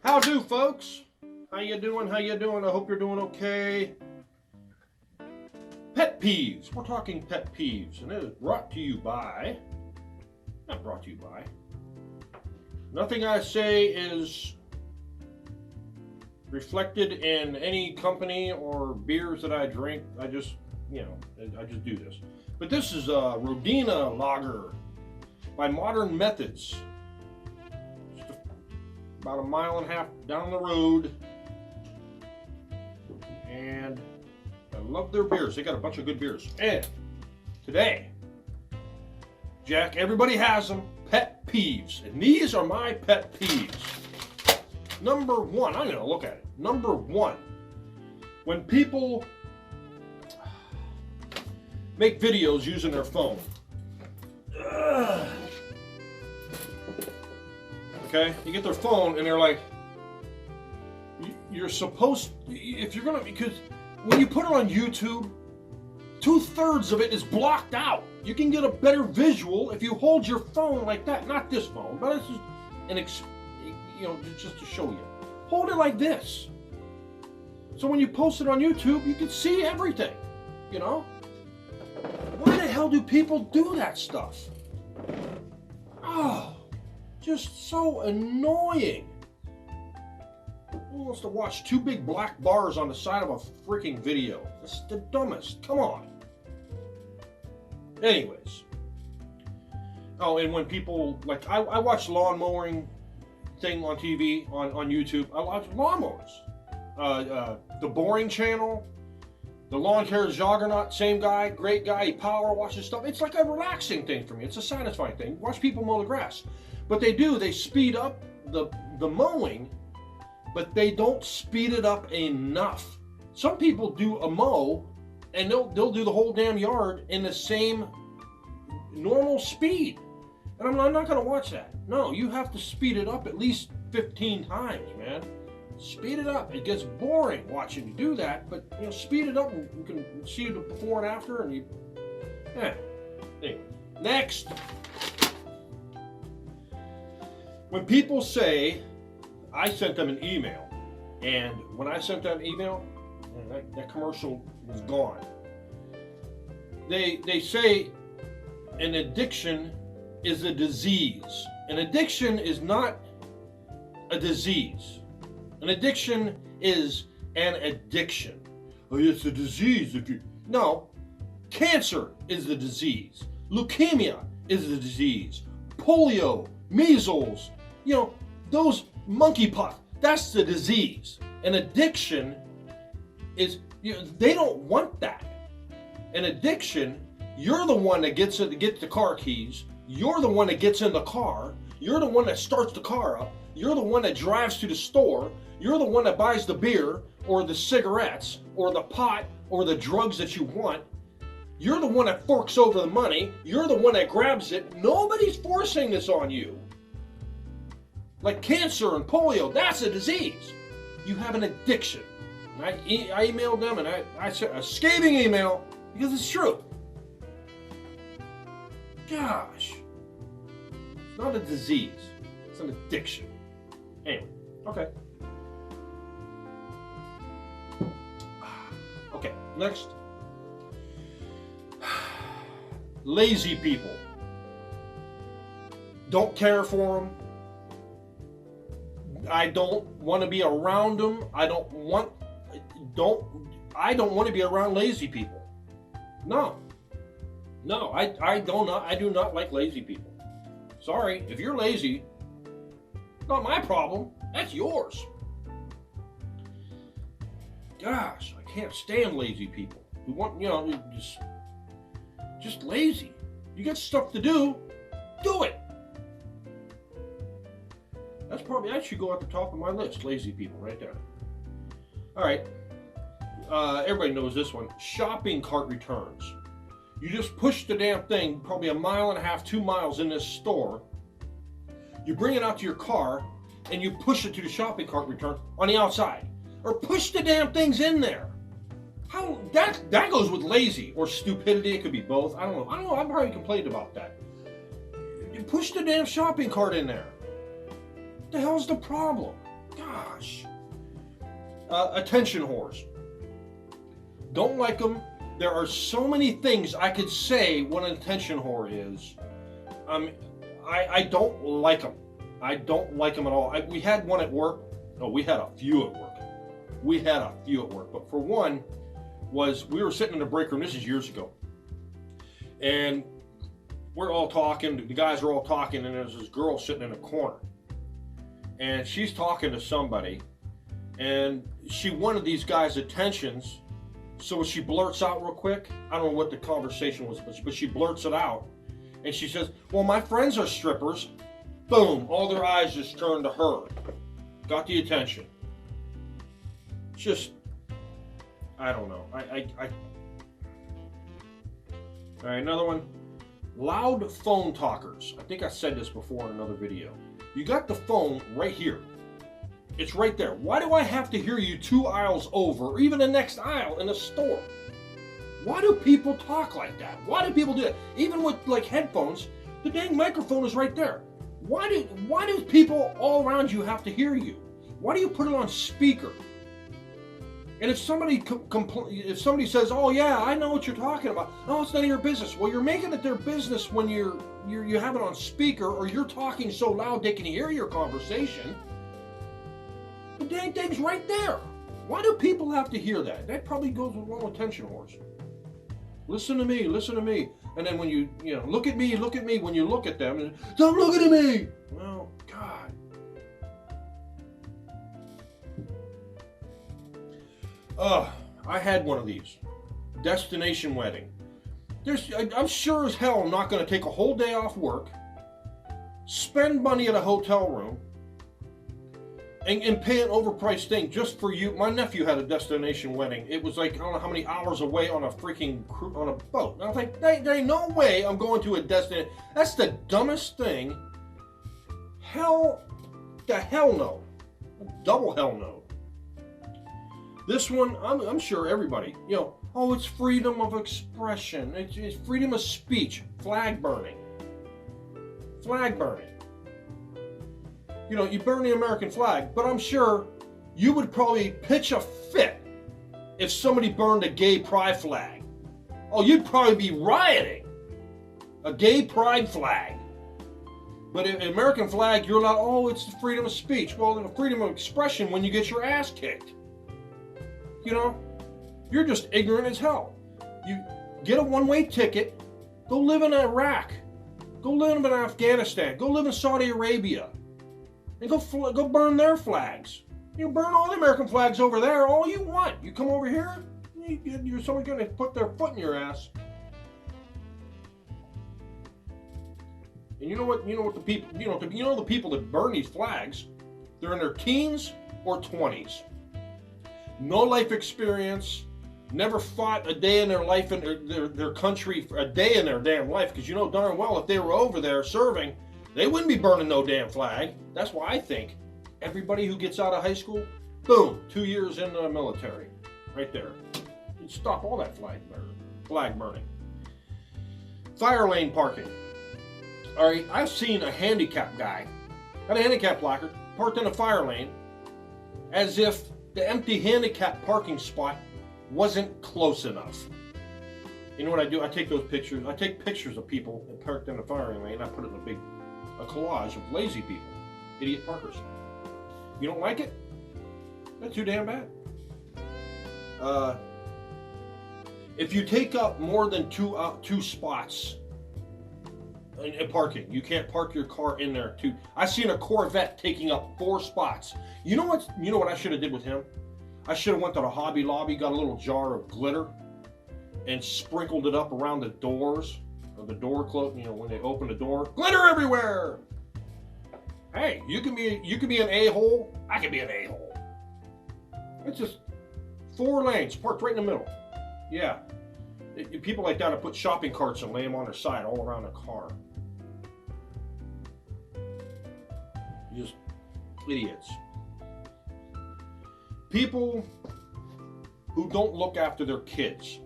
How do, folks? How you doing? How you doing? I hope you're doing okay. Pet peeves. We're talking pet peeves, and it is brought to you by, not brought to you by, nothing I say is reflected in any company or beers that I drink. I just do this. But this is a Rodina Lager by Modern Methods. Just about a mile and a half down the road. And I love their beers. They got a bunch of good beers. And today, Jack, everybody has them, pet peeves. And these are my pet peeves. Number one, I'm going to look at it. Number one, when people make videos using their phone. Okay, you get their phone and they're like, you're supposed, if you're gonna, because when you put it on YouTube, 2/3 of it is blocked out. You can get a better visual if you hold your phone like that. Not this phone, but it's just just to show you. Hold it like this. So when you post it on YouTube, you can see everything, you know? Why the hell do people do that stuff? Oh, just so annoying. Who wants to watch two big black bars on the side of a freaking video? That's the dumbest. Come on. Anyways. Oh, and when people, like, I watch lawn mowing thing on TV, on YouTube. I watch lawnmowers. The Boring Channel. The Lawn Care Juggernaut, same guy, great guy, he power washes stuff. It's like a relaxing thing for me. It's a satisfying thing. Watch people mow the grass. But they speed up the mowing, but they don't speed it up enough. Some people do a mow, and they'll do the whole damn yard in the same normal speed. And I'm not going to watch that. No, you have to speed it up at least 15 times, man. Speed it up. It gets boring watching you do that, but speed it up and you can see the before and after, and anyway. Next. When people say, I sent them an email, and when I sent that email, that commercial was gone. They say an addiction is a disease. An addiction is not a disease. An addiction is an addiction. Oh, it's a disease. No, cancer is the disease. Leukemia is the disease. Polio, measles, those monkeypox, that's the disease. An addiction is, they don't want that. An addiction, you're the one that gets the car keys. You're the one that gets in the car. You're the one that starts the car up. You're the one that drives to the store. You're the one that buys the beer or the cigarettes or the pot or the drugs that you want. You're the one that forks over the money. You're the one that grabs it. Nobody's forcing this on you. Like cancer and polio, that's a disease. You have an addiction. And I emailed them, and I sent a scathing email because it's true. Gosh. It's not a disease. It's an addiction. Anyway, okay. Okay, next. Lazy people. Don't care for them. I don't want to be around them. I don't want to be around lazy people. No, I do not like lazy people. Sorry, if you're lazy, not my problem. That's yours. Gosh, I can't stand lazy people who want, just lazy. You got stuff to do it. That should go at the top of my list. Lazy people, right there. All right. Everybody knows this one. Shopping cart returns. You just push the damn thing probably 1.5 miles, 2 miles in this store. You bring it out to your car, and you push it to the shopping cart return on the outside. Or push the damn things in there. How that goes with lazy or stupidity. It could be both. I don't know. I've probably complained about that. You push the damn shopping cart in there. What the hell's the problem? Gosh. Attention whores. Don't like them. There are so many things I could say what an attention whore is. I don't like them. I don't like them at all. We had one at work. No, we had a few at work. We had a few at work. But for one, we were sitting in the break room. This is years ago. And we're all talking. The guys are all talking. And there's this girl sitting in a corner. And she's talking to somebody. And she wanted these guys' attentions. So she blurts out real quick. I don't know what the conversation was, but she blurts it out. And she says, well, my friends are strippers. Boom. All their eyes just turned to her. Got the attention. Just, I don't know. All right, another one. Loud phone talkers. I think I said this before in another video. You got the phone right here. It's right there. Why do I have to hear you 2 aisles over, or even the next aisle in a store? Why do people talk like that? Why do people do that? Even with like headphones, the dang microphone is right there. Why do people all around you have to hear you? Why do you put it on speaker? And if somebody says, "Oh yeah, I know what you're talking about," oh, it's none of your business. Well, you're making it their business when you have it on speaker, or you're talking so loud they can hear your conversation. The dang thing's right there. Why do people have to hear that? That probably goes with all attention whores. Listen to me, listen to me. And then when you look at me, when you look at them, and stop looking at me. Well, God. I had one of these. Destination wedding. I'm sure as hell not going to take a whole day off work, spend money at a hotel room, and pay an overpriced thing just for you. My nephew had a destination wedding. It was like, I don't know how many hours away on a freaking on a boat. And I was like, there ain't no way I'm going to a destination. That's the dumbest thing. Hell no. Double hell no. This one, I'm sure everybody, oh, it's freedom of expression. It's freedom of speech. Flag burning. Flag burning. You burn the American flag, but I'm sure you would probably pitch a fit if somebody burned a gay pride flag. Oh, you'd probably be rioting. A gay pride flag. But an American flag, you're not, oh, it's the freedom of speech. Well, the freedom of expression when you get your ass kicked. You're just ignorant as hell. You get a one-way ticket, go live in Iraq, go live in Afghanistan, go live in Saudi Arabia. And go burn their flags. You burn all the American flags over there, all you want. You come over here, someone's going to put their foot in your ass. And you know the people that burn these flags, they're in their teens or 20s. No life experience, never fought a day in their life in their country, a day in their damn life, because darn well if they were over there serving, they wouldn't be burning no damn flag. That's why I think everybody who gets out of high school, boom, 2 years in the military. Right there. You'd stop all that flag burning. Fire lane parking. All right, I've seen a handicapped guy, got a handicap placard, parked in a fire lane, as if the empty handicap parking spot wasn't close enough. You know what I do? I take those pictures. I take pictures of people parked in a firing lane. I put it in a collage of lazy people, idiot parkers. You don't like it? That's too damn bad. If you take up more than two spots in parking, you can't park your car in there too. I've seen a Corvette taking up 4 spots. You know what I should have did with him? I should have went to the Hobby Lobby, got a little jar of glitter, and sprinkled it up around the doors, or the door close. When they open the door, glitter everywhere. Hey, you can be an a-hole. I can be an a-hole. It's just 4 lanes parked right in the middle. Yeah, people like that to put shopping carts and lay them on their side all around their car. Just idiots. People who don't look after their kids.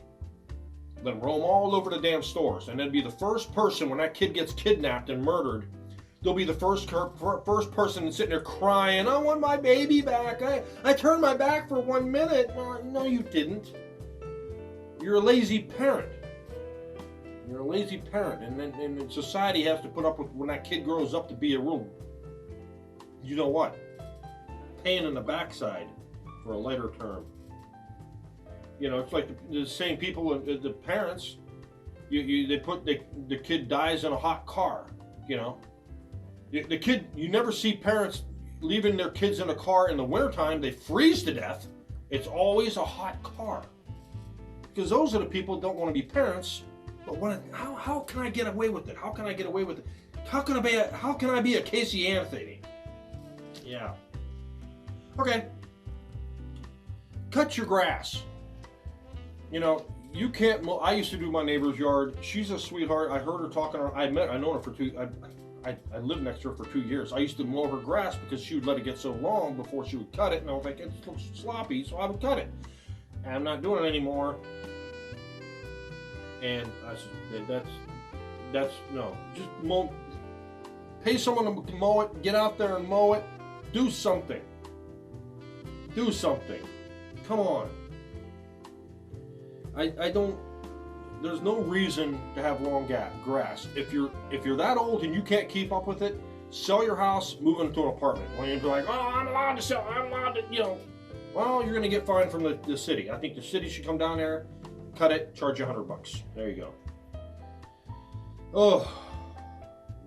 Let them roam all over the damn stores, and then be the first person when that kid gets kidnapped and murdered they'll be the first person sitting there crying, I want my baby back. I turned my back for 1 minute. No, you didn't. You're a lazy parent. You're a lazy parent. And society has to put up with when that kid grows up to be a real, you know what? Pain in the backside for a later term. You know, it's like the same people, the parents, the kid dies in a hot car, you know. The kid, you never see parents leaving their kids in a car in the wintertime. They freeze to death. It's always a hot car. Because those are the people that don't want to be parents, but how can I get away with it? How can I get away with it? How can I be a Casey Anthony? Yeah. Okay. Cut your grass. You know, you can't mow. I used to do my neighbor's yard. She's a sweetheart. I heard her talking. I known her for I lived next to her for 2 years. I used to mow her grass because she would let it get so long before she would cut it, and I was like, it looks sloppy, so I would cut it. And I'm not doing it anymore. And I said, that's no. Just mow. Pay someone to mow it. Get out there and mow it. Do something. Do something. Come on. I don't. There's no reason to have long grass. If you're that old and you can't keep up with it, sell your house, move into an apartment. When you're like, oh, I'm allowed to sell, I'm allowed to, you know. Well, you're going to get fined from the city. I think the city should come down there, cut it, charge you $100. There you go. Oh,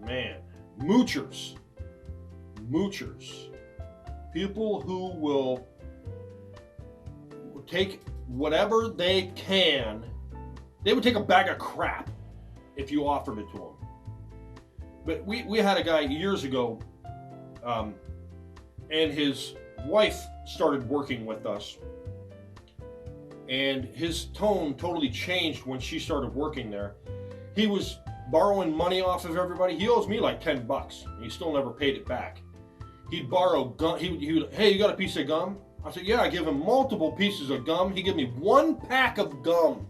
man. Moochers. People who will take whatever they can. They would take a bag of crap if you offered it to them. But we had a guy years ago, and his wife started working with us. And his tone totally changed when she started working there. He was borrowing money off of everybody. He owes me like $10. And he still never paid it back. He'd borrow gum. He would, hey, you got a piece of gum? I said, yeah, I give him multiple pieces of gum. He gave me 1 pack of gum.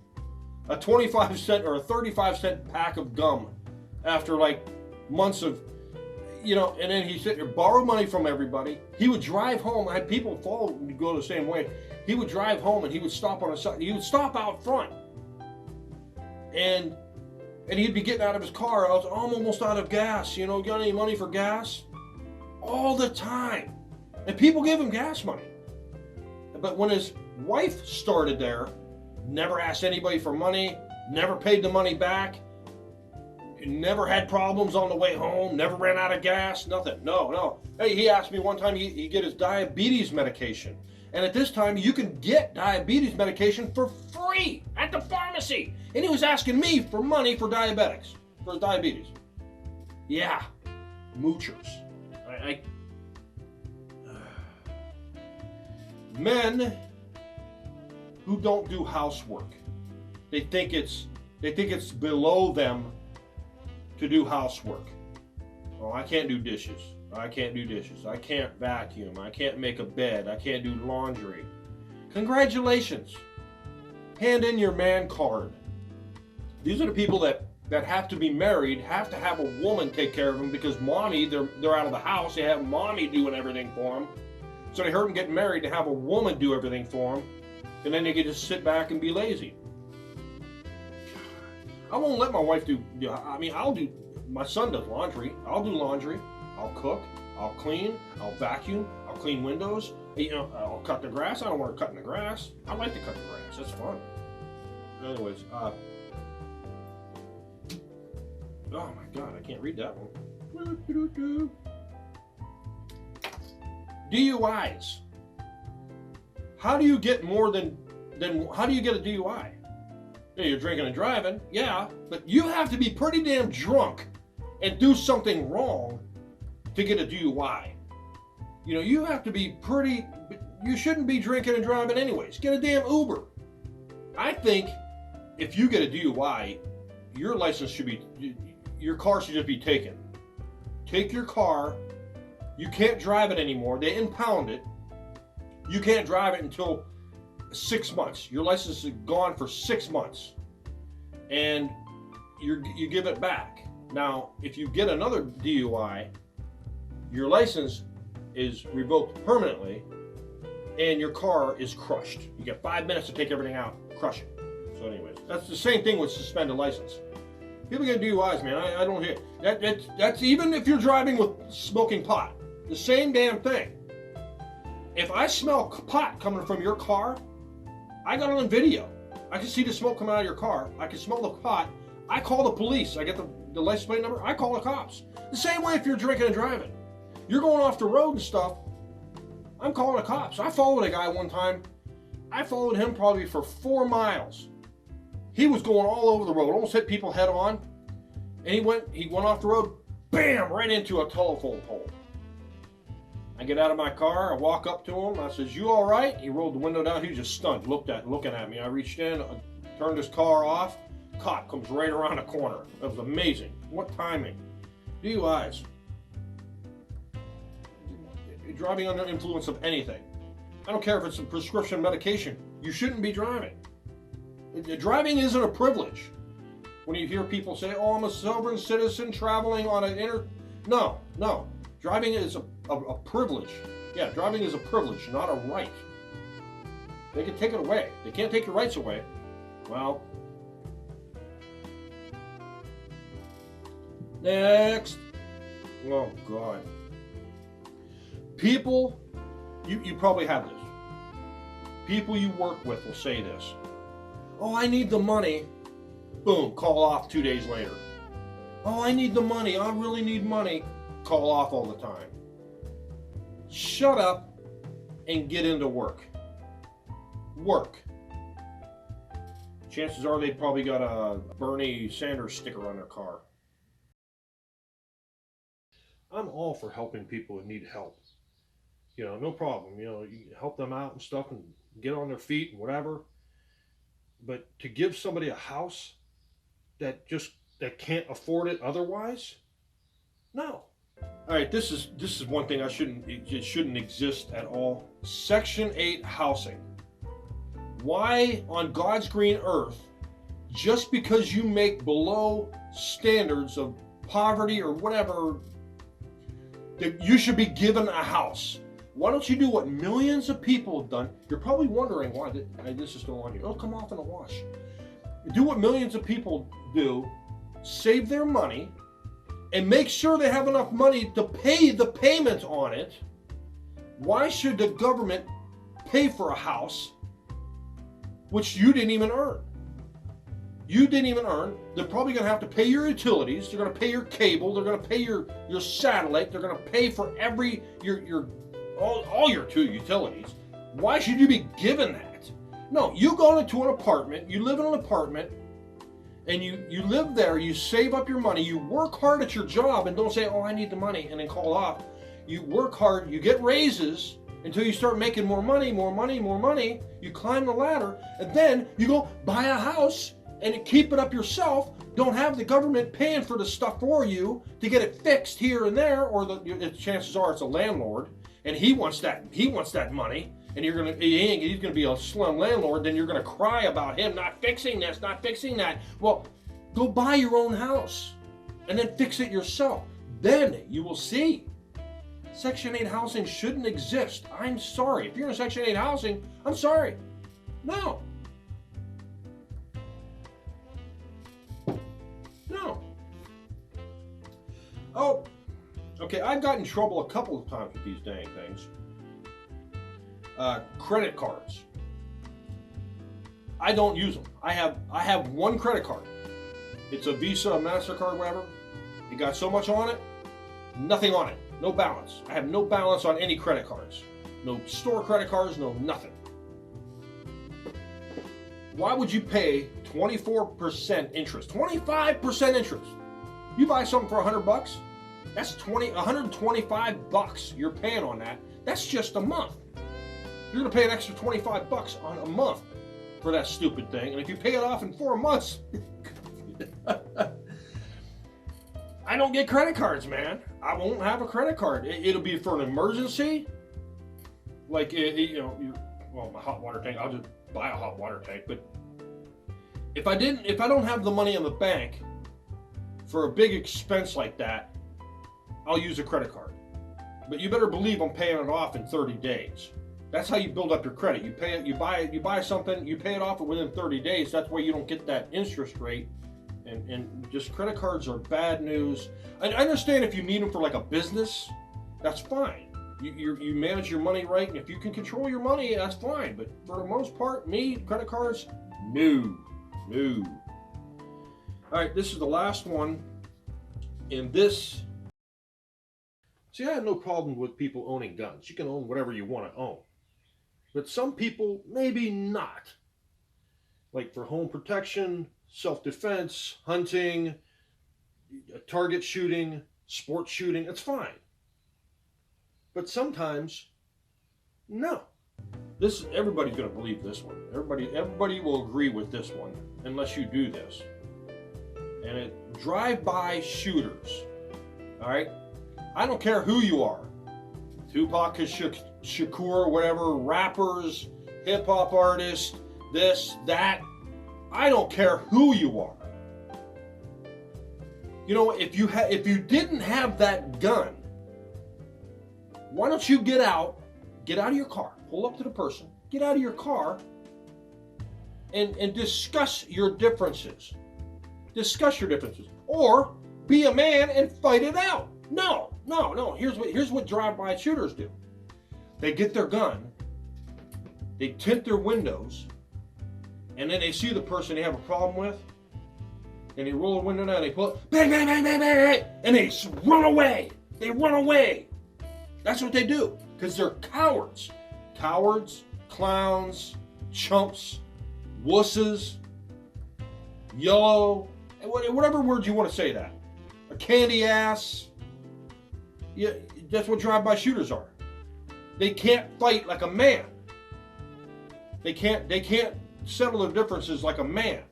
A 25-cent or a 35-cent pack of gum after like months of, you know, and then he sit there, borrow money from everybody. He would drive home. I had people go the same way. He would drive home and he would stop on a side. He would stop out front. And he'd be getting out of his car. I'm almost out of gas. You know, got any money for gas? All the time. And people gave him gas money. But when his wife started there, never asked anybody for money, never paid the money back, never had problems on the way home, never ran out of gas, nothing. No. Hey, he asked me one time he get his diabetes medication. And at this time, you can get diabetes medication for free at the pharmacy. And he was asking me for money for diabetics, for his diabetes. Yeah, moochers. Men who don't do housework. They think it's below them to do housework. Oh, I can't do dishes. I can't do dishes. I can't vacuum. I can't make a bed. I can't do laundry. Congratulations. Hand in your man card. These are the people that have to be married, have to have a woman take care of them because mommy, they're out of the house. They have mommy doing everything for them. So they heard them getting married to have a woman do everything for them. And then they can just sit back and be lazy. I won't let my wife do, I mean, my son does laundry. I'll do laundry. I'll cook. I'll clean. I'll vacuum. I'll clean windows. You know, I'll cut the grass. I don't want to cut in the grass. I like to cut the grass. That's fun. Anyways, oh my God, I can't read that one. DUIs. How do you get more than how do you get a DUI? You're drinking and driving, yeah, but you have to be pretty damn drunk and do something wrong to get a DUI. You know, you have to be you shouldn't be drinking and driving anyways. Get a damn Uber. I think if you get a DUI, your license your car should just be taken. Take your car. You can't drive it anymore. They impound it. You can't drive it until 6 months. Your license is gone for 6 months. And you give it back. Now, if you get another DUI, your license is revoked permanently and your car is crushed. You get 5 minutes to take everything out, crush it. So anyways, that's the same thing with suspended license. People get DUIs, man. I don't hear that's even if you're driving with smoking pot. The same damn thing. If I smell pot coming from your car, I got it on video. I can see the smoke coming out of your car. I can smell the pot. I call the police. I get the license plate number. I call the cops. The same way if you're drinking and driving. You're going off the road and stuff. I'm calling the cops. I followed a guy one time. I followed him probably for 4 miles. He was going all over the road, almost hit people head on. And he went off the road, bam, right into a telephone pole. I get out of my car, I walk up to him, I says, "You all right?" He rolled the window down, he was just stunned, looking at me. I reached in, turned his car off, cop comes right around the corner. That was amazing. What timing. DUIs. Driving under influence of anything. I don't care if it's a prescription medication. You shouldn't be driving. Driving isn't a privilege. When you hear people say, "Oh, I'm a sovereign citizen traveling on an No. Driving is a privilege. Yeah, driving is a privilege, not a right. They can take it away. They can't take your rights away. Well, next. Oh, God. People, you probably have this. People you work with will say this. "Oh, I need the money." Boom, call off 2 days later. "Oh, I need the money. I really need money." Call off all the time. Shut up and get into work. Work. Chances are they probably got a Bernie Sanders sticker on their car. I'm all for helping people who need help. No problem. You help them out and stuff and get on their feet and whatever. But to give somebody a house that can't afford it otherwise, no. All right, this is one thing it shouldn't exist at all. Section 8 housing. Why on God's green earth, just because you make below standards of poverty or whatever, that you should be given a house? Why don't you do what millions of people have done? You're probably wondering why this is still on you. It'll come off in a wash. Do what millions of people do. Save their money and make sure they have enough money to pay the payment on it. Why should the government pay for a house which you didn't even earn? You didn't even earn. They're probably going to have to pay your utilities. They're going to pay your cable. They're going to pay your satellite. They're going to pay for all your utilities. Why should you be given that? No, you go into an apartment, you live in an apartment, and you live there, you save up your money, you work hard at your job, and don't say, "Oh, I need the money," and then call off. You work hard, you get raises until you start making more money, you climb the ladder, and then you go buy a house and keep it up yourself. Don't have the government paying for the stuff for you to get it fixed here and there, or chances are it's a landlord. And he wants that money, and he's gonna be a slum landlord. Then you're gonna cry about him not fixing this, not fixing that. Well, go buy your own house, and then fix it yourself. Then you will see. Section 8 housing shouldn't exist. I'm sorry. If you're in Section 8 housing, I'm sorry. No. Oh. Okay, I've gotten in trouble a couple of times with these dang things. Credit cards. I don't use them. I have one credit card. It's a Visa, a MasterCard, whatever. It got so much on it, nothing on it. No balance. I have no balance on any credit cards. No store credit cards, no nothing. Why would you pay 24% interest? 25% interest. You buy something for $100? That's $125 you're paying on that. That's just a month. You're going to pay an extra $25 on a month for that stupid thing. And if you pay it off in 4 months, I don't get credit cards, man. I won't have a credit card. It'll be for an emergency. Like, my hot water tank, I'll just buy a hot water tank. But if I don't have the money in the bank, for a big expense like that, I'll use a credit card. But you better believe I'm paying it off in 30 days. That's how you build up your credit. You buy something, you pay it off within 30 days. That's why you don't get that interest rate. And just credit cards are bad news. I understand if you need them for like a business, that's fine. You manage your money right, and if you can control your money, that's fine. But for the most part, credit cards, no. All right, this is the last one. And this, see, I have no problem with people owning guns. You can own whatever you want to own. But some people, maybe not. Like for home protection, self-defense, hunting, target shooting, sport shooting, it's fine. But sometimes, no. Everybody's going to believe this one. Everybody will agree with this one, unless you do this. And it drive-by shooters. All right? I don't care who you are. Tupac Shakur, whatever, rappers, hip-hop artists, this, that. I don't care who you are. You know, if you didn't have that gun, why don't you get out of your car, pull up to the person, get out of your car, and discuss your differences. Discuss your differences. Or be a man and fight it out. No. Here's what drive-by shooters do. They get their gun, they tint their windows, and then they see the person they have a problem with, and they roll the window down, they pull it, bang, bang, bang, bang, bang, bang, and they run away. They run away. That's what they do, because they're cowards. Cowards, clowns, chumps, wusses, yellow, whatever word you want to say that. A candy ass. Yeah, that's what drive-by shooters are. They can't fight like a man. They can't settle their differences like a man.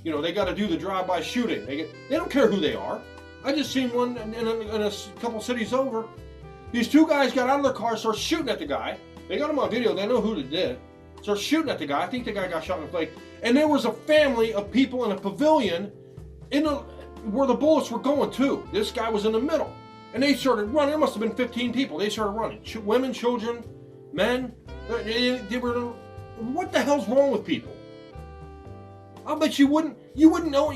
You know, they got to do the drive-by shooting. They don't care who they are. I just seen one in a couple cities over. These two guys got out of their car, started shooting at the guy. They got him on video. They know who they did. Started shooting at the guy. I think the guy got shot in the leg. And there was a family of people in a pavilion where the bullets were going to. This guy was in the middle. And they started running. There must have been 15 people. They started running. Women, children, men. They were. What the hell's wrong with people? I bet you wouldn't know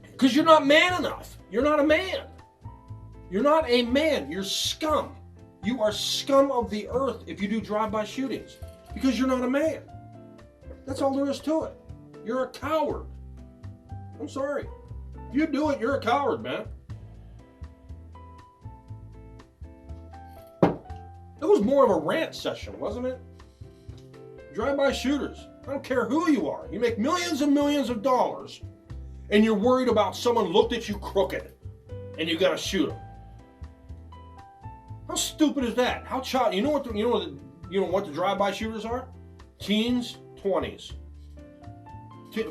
because you're not man enough. You're not a man. You're not a man. You're scum. You are scum of the earth if you do drive-by shootings because you're not a man. That's all there is to it. You're a coward. I'm sorry. If you do it, you're a coward, man. It was more of a rant session, wasn't it? Drive-by shooters. I don't care who you are. You make millions and millions of dollars, and you're worried about someone looked at you crooked, and you got to shoot them. How stupid is that? How child? You know what the drive-by shooters are? Teens, 20s.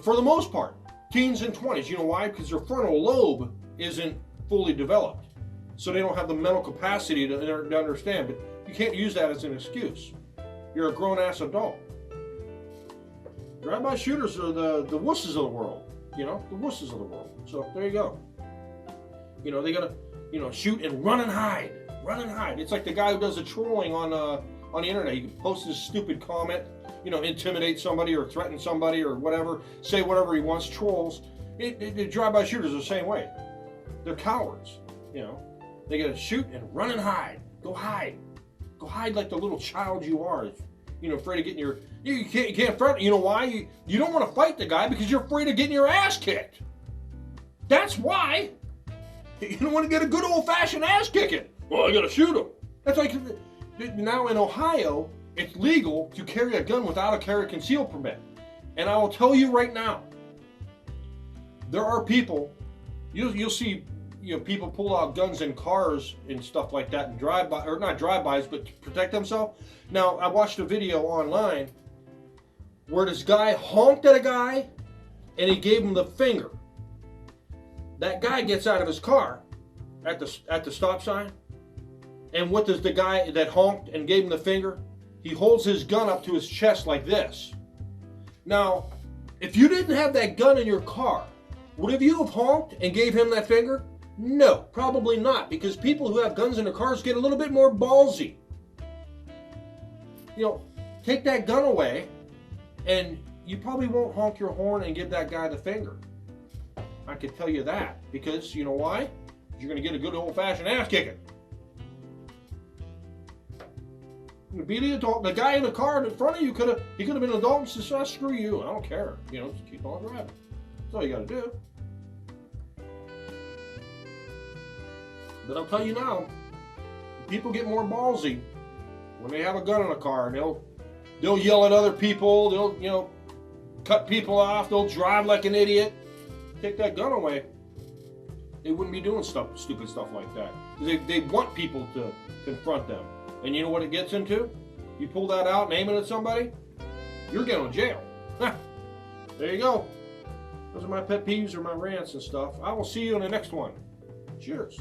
For the most part, teens and 20s. You know why? Because their frontal lobe isn't fully developed, so they don't have the mental capacity to understand. But you can't use that as an excuse. You're a grown-ass adult. Drive-by shooters are the wusses of the world. You know, the wusses of the world. So there you go. You know, they gotta, shoot and run and hide. Run and hide. It's like the guy who does the trolling on the internet. He can post this stupid comment, intimidate somebody or threaten somebody or whatever, say whatever he wants, trolls. The drive-by shooters are the same way. They're cowards. They gotta shoot and run and hide. Go hide. Go hide like the little child you are. Afraid of getting you can't front. You know why? You don't want to fight the guy because you're afraid of getting your ass kicked. That's why. You don't want to get a good old-fashioned ass kicking. Well, I gotta shoot him. That's like now in Ohio, it's legal to carry a gun without a carry conceal permit. And I will tell you right now, there are people. You'll see. People pull out guns in cars and stuff like that and drive-by, or not drive-bys, but to protect themselves. Now, I watched a video online where this guy honked at a guy and he gave him the finger. That guy gets out of his car at the stop sign, and what does the guy that honked and gave him the finger? He holds his gun up to his chest like this. Now, if you didn't have that gun in your car, Would you have honked and gave him that finger? No, probably not, because people who have guns in their cars get a little bit more ballsy. You know, take that gun away, and you probably won't honk your horn and give that guy the finger. I can tell you that, because you know why? You're going to get a good old-fashioned ass kicking. Be the adult. The guy in the car in front of you could have been an adult and said, "Oh, screw you, I don't care. You know, just keep on driving." That's all you got to do. But I'll tell you now, people get more ballsy when they have a gun in a car. They'll yell at other people. They'll cut people off. They'll drive like an idiot. Take that gun away. They wouldn't be doing stupid stuff like that. They want people to confront them. And you know what it gets into? You pull that out and aim it at somebody, you're going to jail. There you go. Those are my pet peeves or my rants and stuff. I will see you in the next one. Cheers.